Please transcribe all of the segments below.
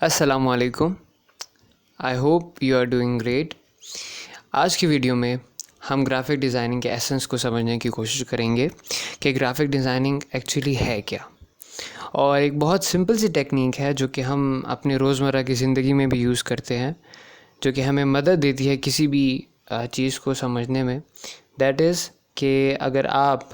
अस्सलामुअलैकुम। I hope you are doing great. आज की वीडियो में हम ग्राफिक डिज़ाइनिंग के एसेंस को समझने की कोशिश करेंगे कि ग्राफिक डिज़ाइनिंग एक्चुअली है क्या। और एक बहुत सिंपल सी टेक्निक है जो कि हम अपने रोज़मर्रा की ज़िंदगी में भी यूज़ करते हैं, जो कि हमें मदद देती है किसी भी चीज़ को समझने में। दैट इज़ कि अगर आप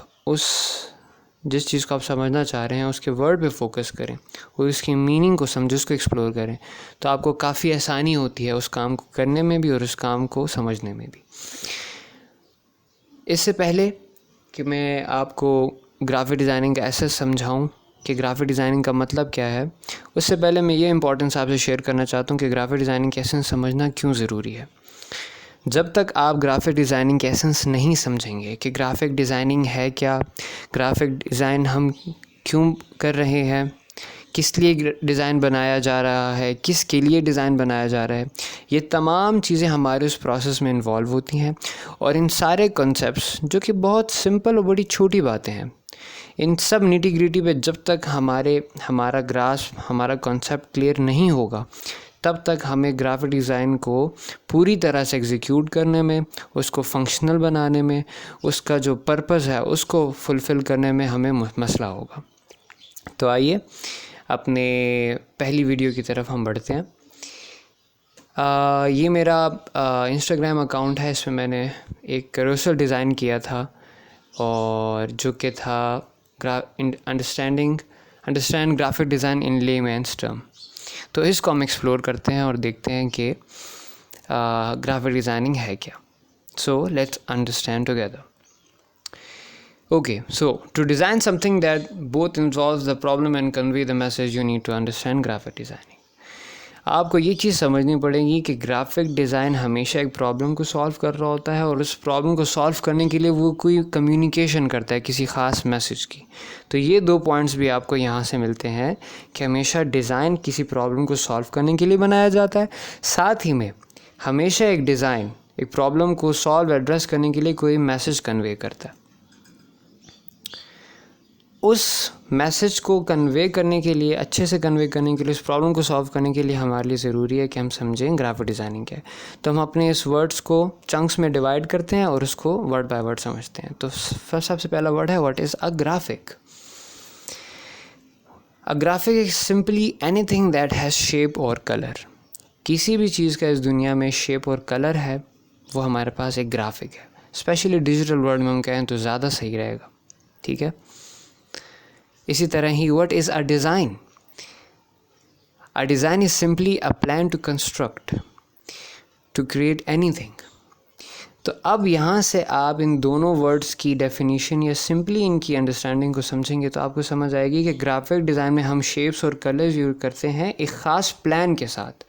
जिस चीज़ को आप समझना चाह रहे हैं उसके वर्ड पे फोकस करें और उसकी मीनिंग को समझें, उसको एक्सप्लोर करें, तो आपको काफ़ी आसानी होती है उस काम को करने में भी और उस काम को समझने में भी। इससे पहले कि मैं आपको ग्राफिक डिज़ाइनिंग का एसेंस समझाऊं कि ग्राफिक डिज़ाइनिंग का मतलब क्या है, उससे पहले मैं ये इंपॉर्टेंस आपसे शेयर करना चाहता हूं कि ग्राफिक डिज़ाइनिंग का एसेंस समझना क्यों ज़रूरी है। जब तक आप ग्राफिक डिज़ाइनिंग के एसेंस नहीं समझेंगे कि ग्राफिक डिज़ाइनिंग है क्या, ग्राफिक डिज़ाइन हम क्यों कर रहे हैं, किस लिए डिज़ाइन बनाया जा रहा है, किसके लिए डिज़ाइन बनाया जा रहा है, ये तमाम चीज़ें हमारे उस प्रोसेस में इन्वॉल्व होती हैं। और इन सारे कॉन्सेप्ट्स जो कि बहुत सिंपल और बड़ी छोटी बातें हैं, इन सब निटी ग्रिटी पे जब तक हमारा ग्रास्प, हमारा कॉन्सेप्ट क्लियर नहीं होगा, तब तक हमें ग्राफिक डिज़ाइन को पूरी तरह से एग्जीक्यूट करने में, उसको फंक्शनल बनाने में, उसका जो पर्पस है उसको फुलफ़िल करने में हमें मसला होगा। तो आइए अपने पहली वीडियो की तरफ हम बढ़ते हैं। ये मेरा इंस्टाग्राम अकाउंट है। इसमें मैंने एक कैरोसेल डिज़ाइन किया था और जो कि था understand graphic design in layman's term. तो इसको हम एक्सप्लोर करते हैं और देखते हैं कि ग्राफिक डिज़ाइनिंग है क्या। So let's understand together. Okay, so to design something that both involves the problem and convey the message, you need to understand graphic designing. आपको ये चीज़ समझनी पड़ेगी कि ग्राफिक डिज़ाइन हमेशा एक प्रॉब्लम को सॉल्व कर रहा होता है और उस प्रॉब्लम को सॉल्व करने के लिए वो कोई कम्युनिकेशन करता है किसी ख़ास मैसेज की। तो ये दो पॉइंट्स भी आपको यहाँ से मिलते हैं कि हमेशा डिज़ाइन किसी प्रॉब्लम को सॉल्व करने के लिए बनाया जाता है, साथ ही में हमेशा एक डिज़ाइन एक प्रॉब्लम को सॉल्व एड्रेस करने के लिए कोई मैसेज कन्वे करता है। उस मैसेज को कन्वे करने के लिए, अच्छे से कन्वे करने के लिए, उस प्रॉब्लम को सॉल्व करने के लिए हमारे लिए ज़रूरी है कि हम समझें ग्राफिक डिज़ाइनिंग क्या है। तो हम अपने इस वर्ड्स को चंक्स में डिवाइड करते हैं और उसको वर्ड बाय वर्ड समझते हैं। तो सबसे पहला वर्ड है what is a graphic. A graphic is simply anything that has shape और कलर। किसी भी चीज़ का इस दुनिया में शेप और कलर है, वो हमारे पास एक ग्राफिक है। स्पेशली डिजिटल वर्ल्ड में हम कहें तो ज़्यादा सही रहेगा, ठीक है। इसी तरह ही what is a design. A design is simply a plan to construct, to create anything. तो अब यहाँ से आप इन दोनों वर्ड्स की डेफिनेशन या सिंपली इनकी अंडरस्टैंडिंग को समझेंगे तो आपको समझ आएगी कि ग्राफिक डिज़ाइन में हम शेप्स और कलर्स यूज़ करते हैं एक ख़ास प्लान के साथ,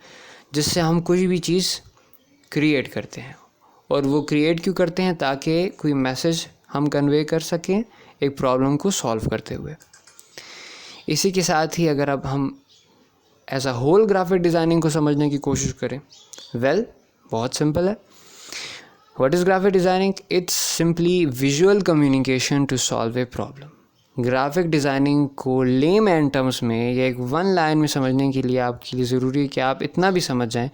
जिससे हम कोई भी चीज़ क्रिएट करते हैं। और वो क्रिएट क्यों करते हैं? ताकि कोई मैसेज हम कन्वे कर सकें एक प्रॉब्लम को सॉल्व करते हुए। इसी के साथ ही अगर अब हम as a whole graphic designing को समझने की कोशिश करें, बहुत सिंपल है। What is graphic designing? It's simply visual communication to solve a problem. Graphic designing को लेमैन टर्म्स में या एक वन लाइन में समझने के लिए आपके लिए ज़रूरी है कि आप इतना भी समझ जाएं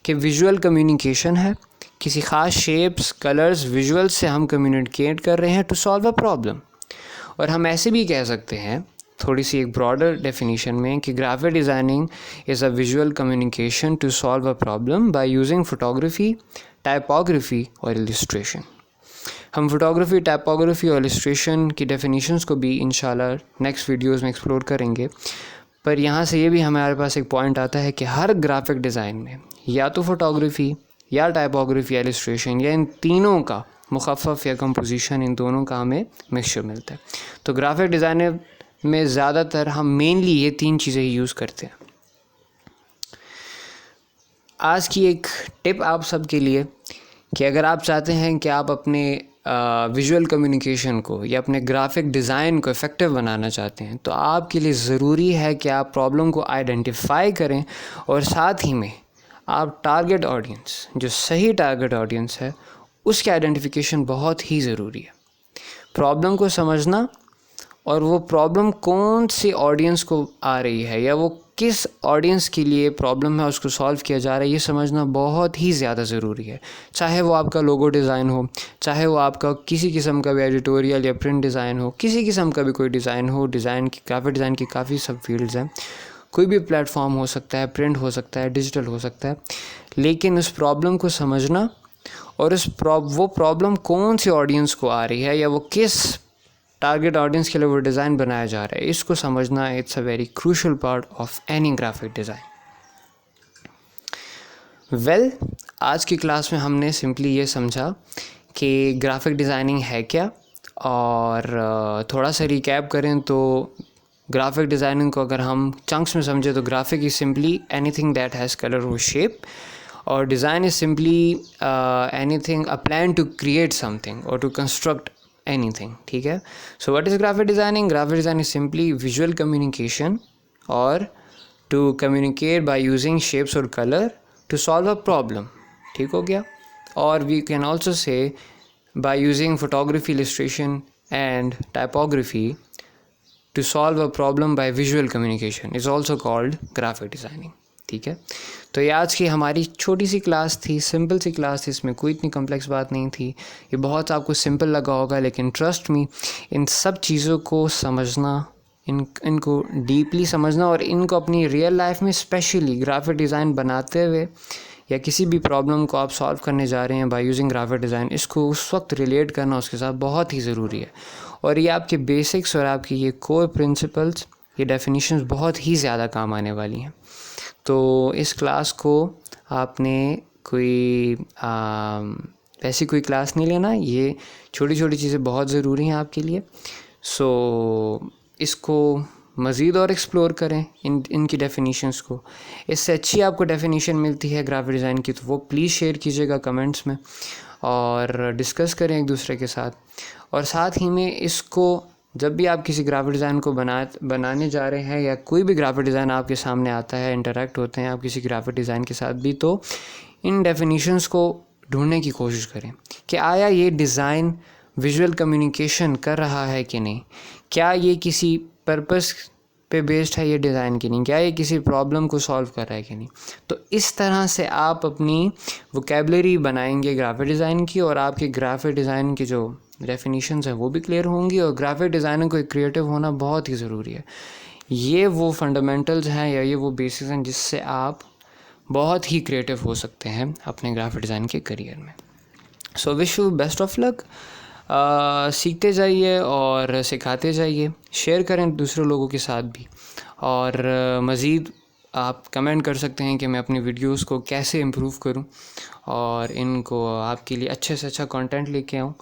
कि विजुअल कम्युनिकेशन है, किसी ख़ास शेप्स, कलर्स, विजुअल्स से हम कम्युनिकेट कर रहे हैं टू सॉल्व अ प्रॉब्लम। और हम ऐसे भी कह सकते हैं थोड़ी सी एक ब्रॉडर डेफिनेशन में कि graphic designing is a visual communication to solve a problem by using photography, typography और इलस्ट्रेशन। हम फोटोग्राफी, टाइपोग्राफी और इलस्ट्रेशन की डेफिनेशंस को भी इंशाल्लाह नेक्स्ट वीडियोस में एक्सप्लोर करेंगे। पर यहाँ से ये भी हमारे पास एक पॉइंट आता है कि हर ग्राफिक डिज़ाइन में या तो फोटोग्राफी या टाइपोग्राफी या इलस्ट्रेशन या इन तीनों का मुखफ़फ़ या कंपोजिशन, इन दोनों का हमें मिक्सचर मिलता है। तो ग्राफिक डिज़ाइन में ज़्यादातर हम मेनली ये तीन चीज़ें ही यूज़ करते हैं। आज की एक टिप आप सबके लिए कि अगर आप चाहते हैं कि आप अपने विजुअल कम्युनिकेशन को या अपने ग्राफिक डिज़ाइन को इफ़ेक्टिव बनाना चाहते हैं, तो आपके लिए ज़रूरी है कि आप प्रॉब्लम को आइडेंटिफाई करें और साथ ही में आप टारगेट ऑडियंस, जो सही टारगेट ऑडियंस है, उसकी आइडेंटिफिकेशन बहुत ही ज़रूरी है। प्रॉब्लम को समझना और वो प्रॉब्लम कौन सी ऑडियंस को आ रही है या वो किस ऑडियंस के लिए प्रॉब्लम है उसको सॉल्व किया जा रहा है, ये समझना बहुत ही ज़्यादा ज़रूरी है। चाहे वो आपका लोगो डिज़ाइन हो, चाहे वो आपका किसी किस्म का भी एडिटोरियल या प्रिंट डिज़ाइन हो, किसी किस्म का भी कोई डिज़ाइन हो। ग्राफिक डिज़ाइन की काफ़ी सब फील्ड्स हैं, कोई भी प्लेटफॉर्म हो सकता है, प्रिंट हो सकता है, डिजिटल हो सकता है, लेकिन उस प्रॉब्लम को समझना और वो प्रॉब्लम कौन सी ऑडियंस को आ रही है या वो किस टारगेट ऑडियंस के लिए वो डिज़ाइन बनाया जा रहा है, इसको समझना it's a very crucial part of any graphic design. आज की क्लास में हमने सिंपली ये समझा कि ग्राफिक डिज़ाइनिंग है क्या, और थोड़ा सा रिकैप करें तो ग्राफिक डिज़ाइनिंग को अगर हम चंक्स में समझे तो graphic is simply anything that has colour और शेप, और design is simply anything a plan to create something और टू कंस्ट्रक्ट anything, ठीक है। So what is graphic designing? Graphic design is simply visual communication or to communicate by using shapes or color to solve a problem, ठीक हो गया। और we can also say by using photography, illustration and typography to solve a problem by visual communication is also called graphic designing, ठीक है। तो ये आज की हमारी छोटी सी क्लास थी, सिंपल सी क्लास थी, इसमें कोई इतनी कॉम्प्लेक्स बात नहीं थी। ये बहुत आपको सिंपल लगा होगा, लेकिन ट्रस्ट मी, इन सब चीज़ों को समझना, इनको डीपली समझना और इनको अपनी रियल लाइफ में स्पेशली ग्राफिक डिज़ाइन बनाते हुए या किसी भी प्रॉब्लम को आप सॉल्व करने जा रहे हैं बाय यूजिंग ग्राफिक डिज़ाइन, इसको उस वक्त रिलेट करना उसके साथ बहुत ही ज़रूरी है। और ये आपके बेसिक्स और आपकी ये कोर प्रिंसिपल्स, ये डेफिनेशंस बहुत ही ज़्यादा काम आने वाली हैं। तो इस क्लास को आपने कोई ऐसी कोई क्लास नहीं लेना, ये छोटी छोटी चीज़ें बहुत ज़रूरी हैं आपके लिए। सो इसको मज़ीद और एक्सप्लोर करें, इनकी डेफिनेशंस को। इससे अच्छी आपको डेफिनेशन मिलती है ग्राफिक डिज़ाइन की तो वो प्लीज़ शेयर कीजिएगा कमेंट्स में और डिस्कस करें एक दूसरे के साथ। और साथ ही में इसको जब भी आप किसी ग्राफिक डिज़ाइन को बनाने जा रहे हैं या कोई भी ग्राफिक डिज़ाइन आपके सामने आता है, इंटरेक्ट होते हैं आप किसी ग्राफिक डिज़ाइन के साथ भी, तो इन डेफिनेशंस को ढूंढने की कोशिश करें कि आया ये डिज़ाइन विजुअल कम्युनिकेशन कर रहा है कि नहीं, क्या ये किसी पर्पस पे बेस्ड है ये डिज़ाइन कि नहीं, क्या ये किसी प्रॉब्लम को सॉल्व कर रहा है कि नहीं। तो इस तरह से आप अपनी वोकैबुलरी बनाएंगे ग्राफिक डिज़ाइन की, और आपके ग्राफिक डिज़ाइन की जो डेफिनेशंस हैं वो भी क्लियर होंगी। और ग्राफिक डिज़ाइनर को एक क्रिएटिव होना बहुत ही ज़रूरी है। ये वो फंडामेंटल्स हैं या ये वो बेसिक्स हैं जिससे आप बहुत ही क्रिएटिव हो सकते हैं अपने ग्राफिक डिज़ाइन के करियर में। So wish you best of luck. सीखते जाइए और सिखाते जाइए, शेयर करें दूसरे लोगों के साथ भी, और मज़ीद आप कमेंट कर सकते हैं कि मैं अपनी वीडियोस को कैसे इम्प्रूव करूं और इनको आपके लिए अच्छे से अच्छा कंटेंट लेके आऊं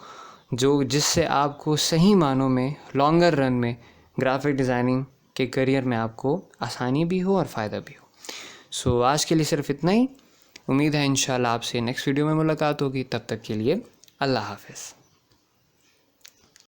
जिससे आपको सही मानों में लॉन्गर रन में ग्राफिक डिज़ाइनिंग के करियर में आपको आसानी भी हो और फ़ायदा भी हो। सो आज के लिए सिर्फ इतना ही। उम्मीद है इंशाल्लाह आपसे नेक्स्ट वीडियो में मुलाकात होगी। तब तक के लिए अल्लाह हाफ़िज़।